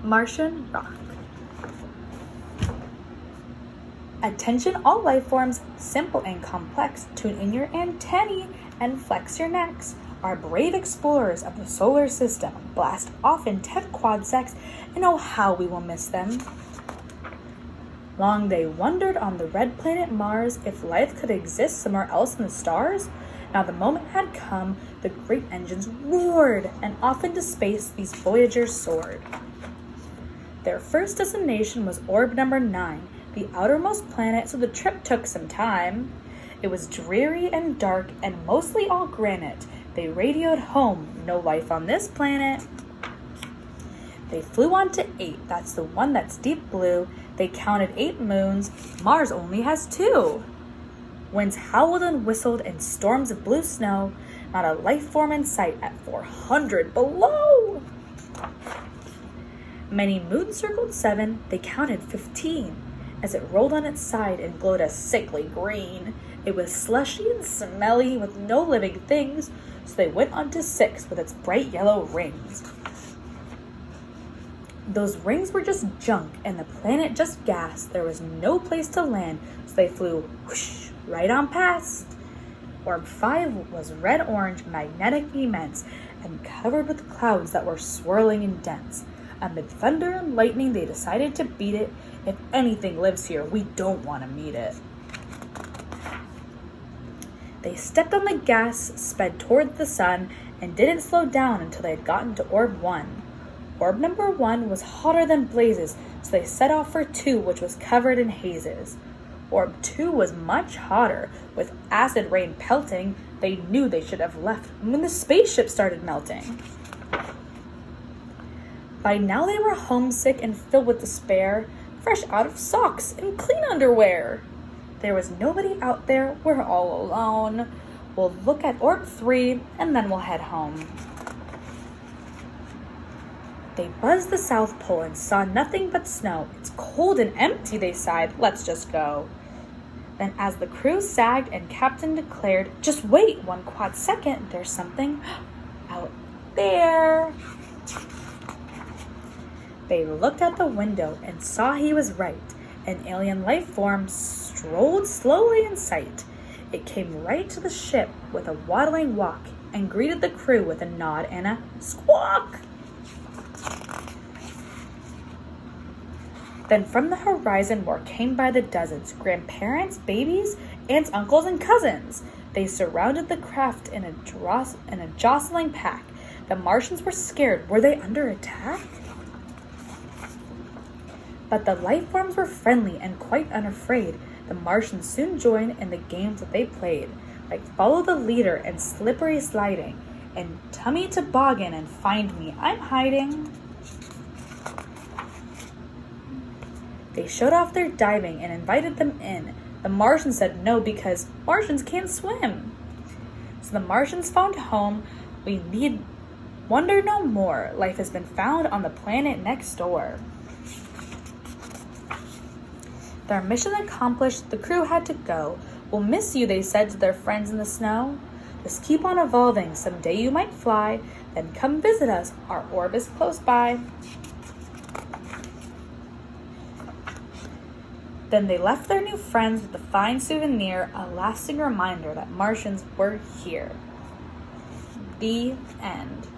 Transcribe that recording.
Martian rock. Attention all life forms, simple and complex. Tune in your antennae and flex your necks. Our brave explorers of the solar system blast off in 10 quad secs, and oh how we will miss them. Long they wondered on the red planet Mars if life could exist somewhere else in the stars. Now the moment had come, the great engines roared, and off into space these Voyagers soared. Their first destination was orb number 9, the outermost planet, so the trip took some time. It was dreary and dark and mostly all granite. They radioed home, no life on this planet. They flew on to 8, that's the one that's deep blue. They counted 8 moons, Mars only has 2. Winds howled and whistled in storms of blue snow, not a life form in sight at 400 below. Many moons circled 7, they counted 15, as it rolled on its side and glowed a sickly green. It was slushy and smelly with no living things, so they went on to 6 with its bright yellow rings. Those rings were just junk and the planet just gas. There was no place to land, so they flew whoosh, right on past. Orb 5 was red-orange, magnetic immense, and covered with clouds that were swirling and dense. Amid thunder and lightning, they decided to beat it. If anything lives here, we don't want to meet it. They stepped on the gas, sped toward the sun, and didn't slow down until they had gotten to Orb 1. Orb number 1 was hotter than blazes, so they set off for 2, which was covered in hazes. Orb 2 was much hotter, with acid rain pelting. They knew they should have left when the spaceship started melting. By now they were homesick and filled with despair, fresh out of socks and clean underwear. There was nobody out there, we're all alone. We'll look at Orb 3 and then we'll head home. They buzzed the South Pole and saw nothing but snow. It's cold and empty, they sighed. Let's just go. Then as the crew sagged and Captain declared, just wait 1 quad second, there's something out there. They looked out the window and saw he was right. An alien life form strolled slowly in sight. It came right to the ship with a waddling walk and greeted the crew with a nod and a squawk. Then from the horizon more came by the dozens, grandparents, babies, aunts, uncles, and cousins. They surrounded the craft in a jostling pack. The Martians were scared. Were they under attack? But the life forms were friendly and quite unafraid. The Martians soon joined in the games that they played, like follow the leader and slippery sliding, and tummy toboggan and find me, I'm hiding. They showed off their diving and invited them in. The Martians said no because Martians can't swim. So the Martians found home. We need wonder no more. Life has been found on the planet next door. Their mission accomplished, the crew had to go. We'll miss you, they said to their friends in the snow. Just keep on evolving, someday you might fly, then come visit us, our orb is close by. Then they left their new friends with a fine souvenir, a lasting reminder that Martians were here. The end.